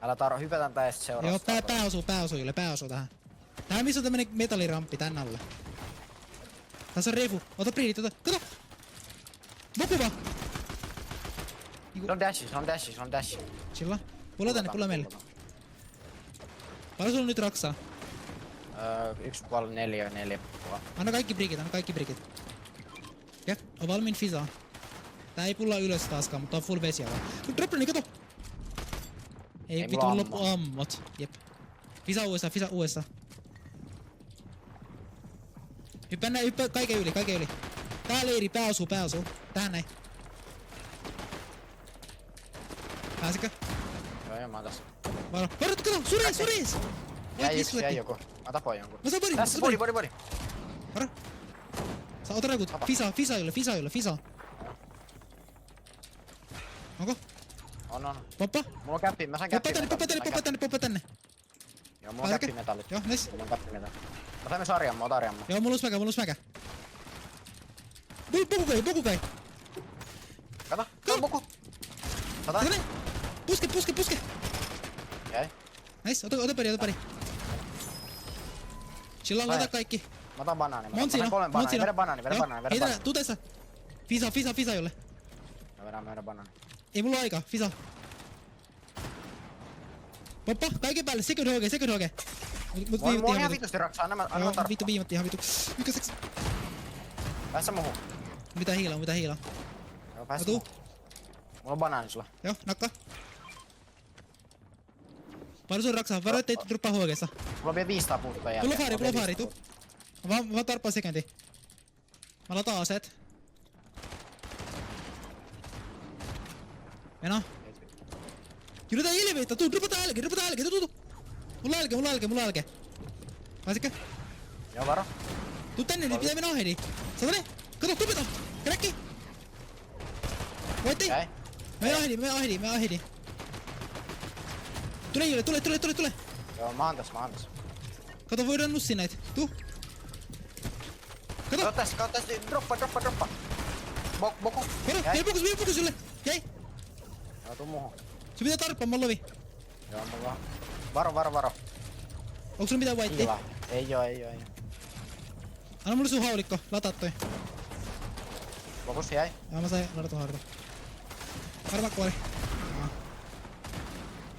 Älä hypätään tää ees seuraavasta. Joo, pää osuu tähän. Tähän missä on tämmönen metalliramppi tän alle. Tässä on refu. Ota priidit, ota. Kato! Mokuva! Se on dashi. Chilla. Pulla tänne, pulla meille. Paljon sulla nyt raksaa? 1,4. Anna kaikki brikit. Jep, on valmiin fisaa. Tää ei pulla ylös taaskaan, mutta on full vesi alla. Droppani, kato! Ei Ei vitu mulla loppu ammot. Jep. Fisa uudestaan. Hyppää kaiken yli. Tää leiri, pää osuu. Tähän näin. Pääsikö? Joo, mä oon tässä. Varo, kato! Surees! Jäi joku. Mä tapoin jonkun. Mä saan body. Tässä body. Varo. Saa ota rakut. Fisa. Onko? On. Poppa? Mulla on käppi, mä sain käppi. Poppa tänne. Joo, mulla on käppimetallit. Joo, nice. Mulla on käppimetallit. Mä saimme sarjan, ota sarjan. Joo, mulla on smäkä. Puku. Kato, puku. Sata. Tänne. Puske. Jäi. Nice, ota pari. Chillaan laita kaikki. Mä otan banaani. Monsina. Vedä banaani. Ei tänä, tuu tässä. Fisa jolle. Mä vedän banaani. Ei mulla aika, Fisa. Poppa, kaiken päälle, second hoge. Mulla on ihan vitusti raksaa, anna tarkkaa. Vittu viimattiin ihan vitu. Ykköseksi. Päässä muhun. Mitä hiilaa. Joo, päässä Tuu. muhun. Mulla on banaani sulla. Joo, nakka. Paljon sun raksaa, varo ettei droppaa hogeessa. Mulla on vielä 500 puuttua jälkeen. Mulla faari, tuu. Mä tarppaan sekunti. Mä lataan aseet. Meno. Yritetään ilmeitä, tuu, dropataan älke, tuu. Mulla älke. Pääsikö? Joo, varo. Tuu tänne, niin pitää mennä ohedi. Satane! Kato, tupeta! Kräkki! Voitti! Jäi. Me ahedi. Tule! Joo, mä oon tässä. Kato, voidaan nussia näitä. Tuu! Kato! Kato tässä, droppa. Boku. Jäi fokus sulle! Jäi! Joo, tuu muhun. Sun pitää tarppaa, mä lovi. Joo, mulla on. Varo. Onko sulla mitään whitea? Kiva. Ei oo. Anna mulle sun haulikko, lataa toi. Fokus jäi. Joo, mä sain ladatun haarita. Varmaan kuoli.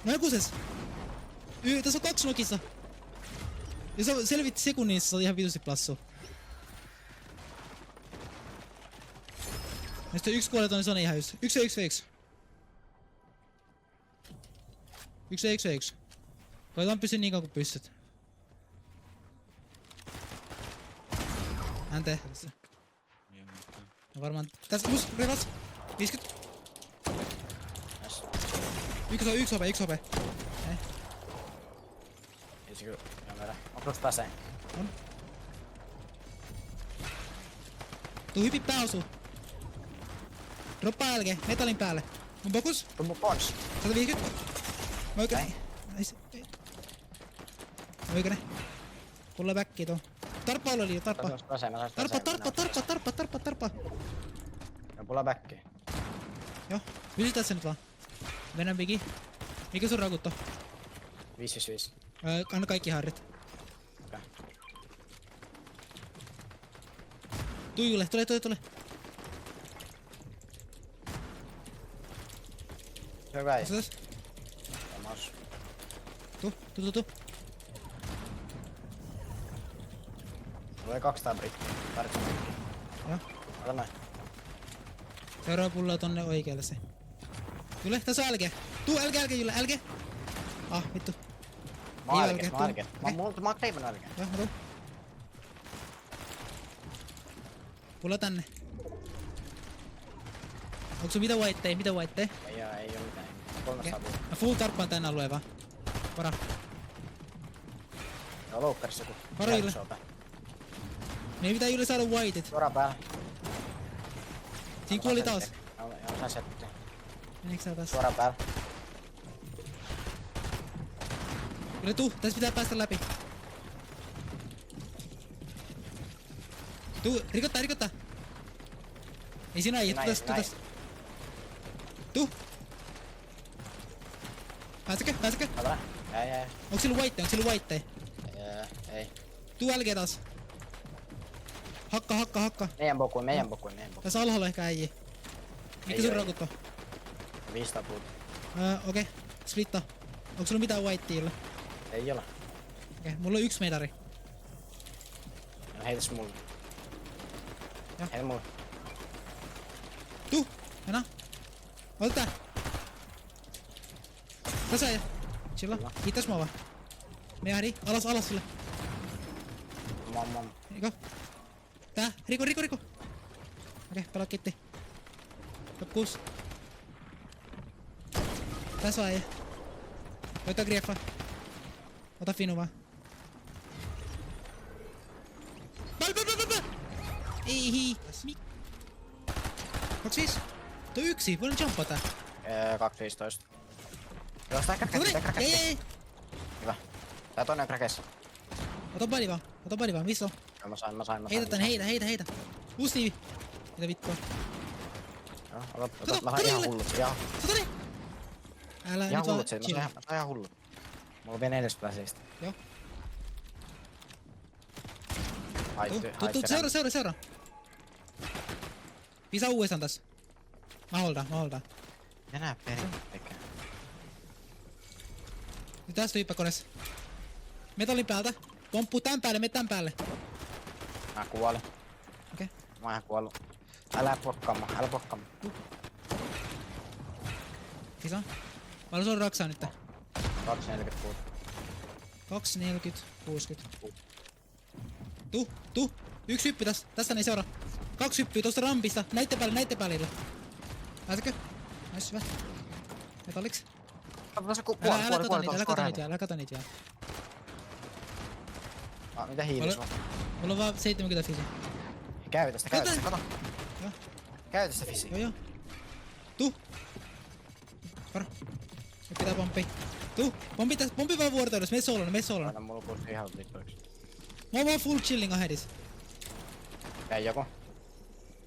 No jokuses. Tässä on 2 nokissa. Jos sä selvit sekunnissa, sä oot ihan vitusti plassua. Ja sitten 1 kuoleton, niin se on ihan just. 1 1. Koitaan pysyä niin kauan kuin pystyt. Hän tehtävässä. No varmaan. Tässä revas. 50. Yksi HP. Ei se kyllä. Joo, vedä. Onko tuossa pääsee? On. Tuu hypi pääosu. Droppaa LG, metallin päälle. Mun bokus. Tuu mun pons. 150. Oikein. Oikein. Pulla backi tuo. Tarppa oli liian, tarppa. Tarppa. Ja pulla backi. Joo, pysytään se nyt vaan. Mennään bigi. Mikä sun rakutto? 5. Anna kaikki harrit. Okei. Tuijulle, tule. Hyvä ei. Tässä. Samas. Tuu. Tulee 200 brikkiä. Tarvitsen brikkiä. Joo. Ota näin. Seuraava pulla tonne oikealle se. Jule, tässä on LG. Tuu LG Jule, LG. Ah, vittu. Mä oon Ei älkes. Mä oon kreipannut älkeen. Joo, mä tuun. Pulla tänne. Onko sun mitä whiteja? Ei oo mitään. 300 puuttua. Mä full tarppaan tän alueen vaan. Vara. Joo, loukkarissa joku. Varo Jule. Meidän pitää Jule saada whitet. Suoraan päällä. Siinä kuoli taas. Joo, sain settiä. Menikö sä taas? Suoraan päällä. Jule tuu, tässä pitää päästä läpi. Tuu, rikottaa. Ei siinä äijä, tuu tästä. Tuu. Pääsekö? Katsotaan. Jäi. Onks sillä white? Ei. Tuu LG taas. Hakka. Meidän bokuin. Tässä alhaalla ehkä äijii. Mikä Ei sun oo. rakuttaa? 500 puuta. Okei. Splitta. Onks sulla mitään whiteilla? Ei ole. Okei, mulla on 1 medari. No heitäs mulle. Joo. Heitä mulle. Tuu! Mennään. Ota tää. Tässä äijä. Chilla. Kyllä. Kiitos mua vaan. Me jäädään. Alas sille. Mom. Eikö? Tää. Riko. Okei, pelaa kitti. Top 6. Tässä on äijä. Voittaa grieffa. Ota Finu vaan. Bal! Ei. 25. Toi 1. Voidaan jumpata. 2.15. Joo, sitä kräkäs. Ei. Hyvä. Tää toinen on kräkeissä. Ota body vaan. Missä on? Joo, mä sain. Heitä tän, heitä. Uusi mitä vittua. Joo, Kato, mä sain ihan hullut. Satani! Älä Ihan nyt hullut vaan siitä. Mä sain ihan hullut. Mulla on vielä 4 pläseistä. Joo. Haitti. Seura. Pisa uudestaan tässä. Mä holdaan. Enää peritekään. Nyt tästä hyppäkoneessa. Metallin päältä. Pomppuu tän päälle. Mä kuolin. Okei. Mä oon ihan kuollut. Älä blokkaamaan. Pisa. Mä haluan suoraan raksaa nyt. 240 puuta. 240, 60. Tuu. 1 hyppy tästä ei seuraa. 2 hyppyä tosta rampista. Näitte päälle. Pääsekö? Nice, hyvä. Metalliks. Älä kato niitä jää. Mitä hiilis on? Mulla on vaan 70 fisi. Käytä sitä, kato. Joo. Käytä sitä fisi. Joo. Tuu. Varo. Nyt pitää pomppii. Tuu. Pompi vaan vuoroteudessa. Mene soolona. Aina mulla kuuluu ihan vittuiksi. Mä oon full chilling aheadis. Jäi joku?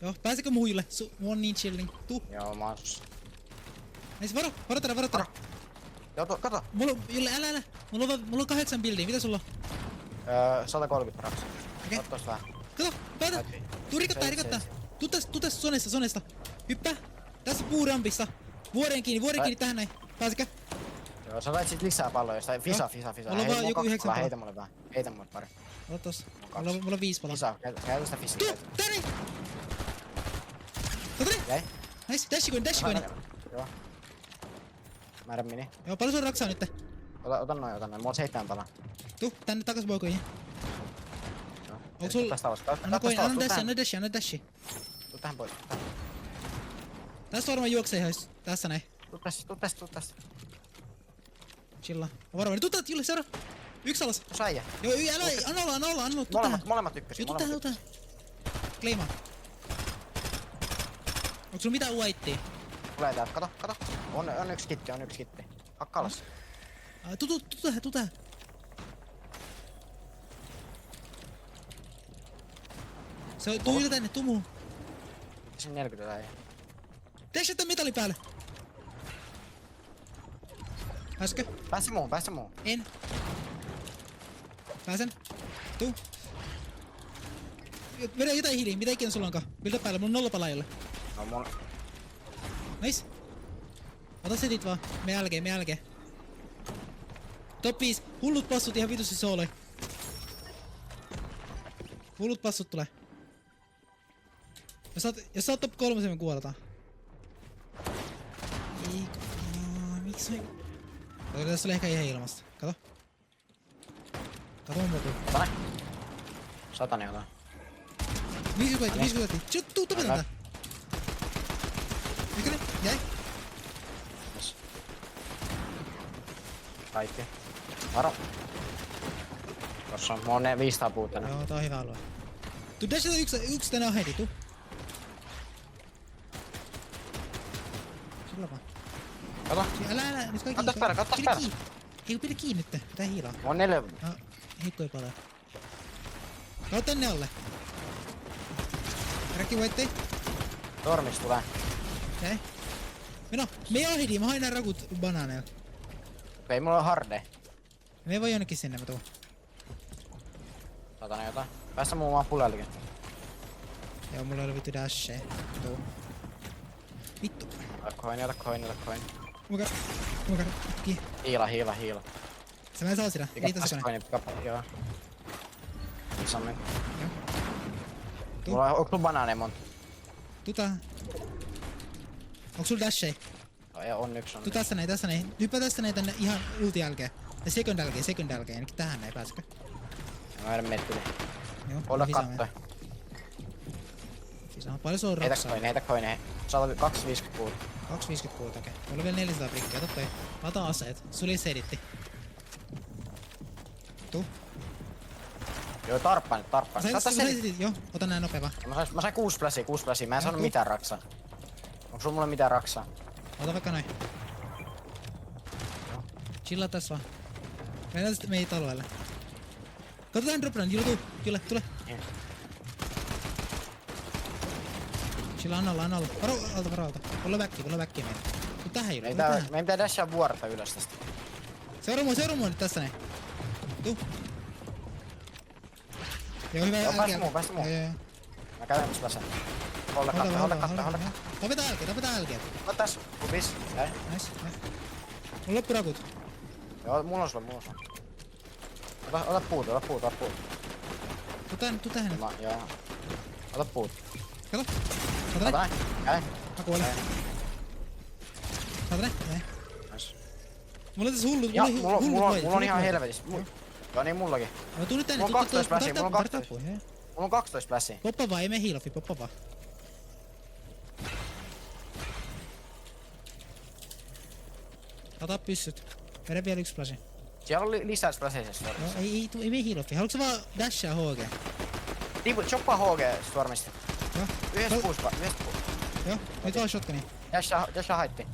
Joo, pääsekö muille? Mä oon niin chilling. Tuu. Joo, mä oon sus. Nice, varo. Joo, kato. Älä. Mulla on 8 buildia. Mitä sulla on? 130 raksa. Okei. Ot tosta vähän. Kato, päätä. Tuu rikottaa. Tuu tästä sonesta. Hyppää. Tässä puurampissa. Vuoreen kiinni tähän näin. Pääsekö? Joo, sä lait sit lisää palloja, jostain fisa. Mulla on vaan joku 9 palaa. Heitä mulle vähän. Heitä mulle pari. Ota tossa. Mulla on 5 palaa. Fisa, käytä sitä fisiä. Tuu! Tänne! Katoni! Jäi? Nice, dashikoin. Joo. Määrä mini. Joo, paljon sun raksaa nyt. Ota noin. Mulla on 7 palaa. Tuu, tänne takas boikoihin. Joo. Onko sul... Tästä alas. Anna dashi. Tuu tähän pois. Tästä varmaan juoksee ihan tässä näin. Tuu tästä. Chilla. On varmaan. Tuu täältä, Julle, seura. 1 alas. Tuu säijä. Joo, anna olla. Tuu tähän. Molemmat ykkösiä. Joo, tuu tähän. Claimaa. Onko sulla mitään whitea? Tulee täältä, kato. On yksi kitti. Hakka alas. Tuu tähän. Se on, tuu tänne, tuu muuhun. Siinä 40 ei. Dash tän metalli päälle. Pääskö? Päässä muuhun. En. Pääsen. Tuu. Vedä jotain hiiliä, mitä ikinä sulla onkaan. Biltä päälle, mulla on 0 palaajalla. No mulla... Nice. Ota setit vaan. Me jälkeen. Top 5. Hullut passut ihan vitusti sooloi. Hullut passut tulee. Jos sä oot top 3, me kuoletaan. Ei, miksi? Tässä oli ehkä ihan ilmasta. Kato mun muotoon. Ota. 100 jotain. 50. Tuu tapetaan tää. Ykkönen, jäi. Yes. Kaikki. Varo. Tossa on, mulla on 500 puuta. Joo, tää on hyvä alue. Tuu dashata yksi tänne on heti, tuu. Sillä vaan. Kato. Älä, nyt kaikki. Kattas päällä. Ei pidä kiinni nyt, pitää hiilaa. Mulla on 4. Heikkoja palaa. Kato tänne alle. Räkki voittei. Tormis tulee. Okei. Meno, me ahidi, mä hain nää rakut banaaneilla. Ei mulla ole harde. Me ei voi jonnekin sinne, mä tuun. Saatana jotain. Päästä muu vaan pulellekin. Joo, mulla ei ole vittu dashia. Tuu. Vittu. Ota coin. Muka. Ki. Hiila. Se mä en saa sitä. Ei tässä kone. Joo. Samin. Joo. Mulla on, onko sulla banaaneja monta? Tuu tähän. Onks sulla dashia? On yksi. Tuu tässä näin. Hyppää tästä näin tänne ihan ulti jälkeen. Ja second jälkeen. Ainakin tähän näin pääsikö? Mä en mettyle. Joo. Olla kattoja. Siis on paljon se on raksaa. Heitä coineja. 250 puut. 250 puuta, okei. Mulla on vielä 400 prikkiä, ota toi. Mä otan aseet. Suli se editti. Tuu. Joo, tarppa. Joo, ota nää nopea vaan. Mä sain 6 flasia. Mä en saanut mitään raksaa. Onko sulla mulle mitään raksaa? Ota vaikka noin. Chillaa tässä vaan. Mennään sitten meitä alueelle. Katsotaan dropran, Jilo tule. Chilla, anna alla. Varo alta. Olla väkkiä meitä. Tuu tähän Jilo, Meidän pitää dashaa vuorta ylös tästä. Seuraa mua nyt tässä näin. Tuu. Joo, hyvä. Joo, päästä muu. Joo. Mä käyn tässä väsen. Holla katto. Tapetaan älkeet. Ota tässä. Kupis. Näin. Nice. Mulla loppu rakut. Joo, mulla on sulla. Ota puut. Tuu tähän nyt. Joo. Ota puut. Kato. Ota näin. Näin. Mä kuolen. Saat näin? Nice. Mulla on tässä hullut. Ja, mulla on ihan helvetissä. Joo niin mullakin. No tuu nyt tänne. Mulla on 12 flasia, mulla on 12 flasia. Poppa vaan, ei mene heal-offi, poppa vaan. Ota pyssyt. Vedä vielä 1 flasi. Siellä oli lisäys flasheisessa. No ei mene heal-offi. Haluatko sä vaan dashaa HG? Choppaa HG stormista. Joo. Yhdessä puuspa. Joo, nyt vaan shotguni. Dasha haitti.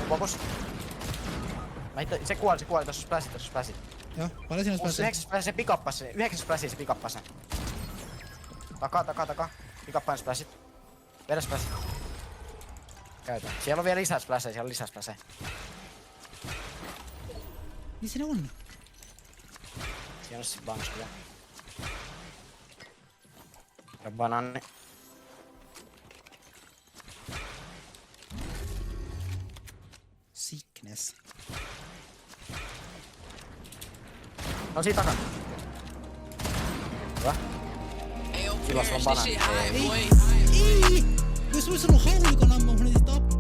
Fokus. Se kuoli, tossa splasit. Joo, paljon siinä olisi 9 splasit se pikappas. 9 splasit se pikappas. Takaa. Pikappaan splasit. Vedä splasit. Käytä. Siellä on vielä lisää splasseja, Missä ne on? Siellä on se banks kyllä. Ja banaani. Sickness. No siitä takana. Hyvä. Silloin sulla on banaani. Ei! Jos olisi ollut haulikon ammu, mun ei tappa.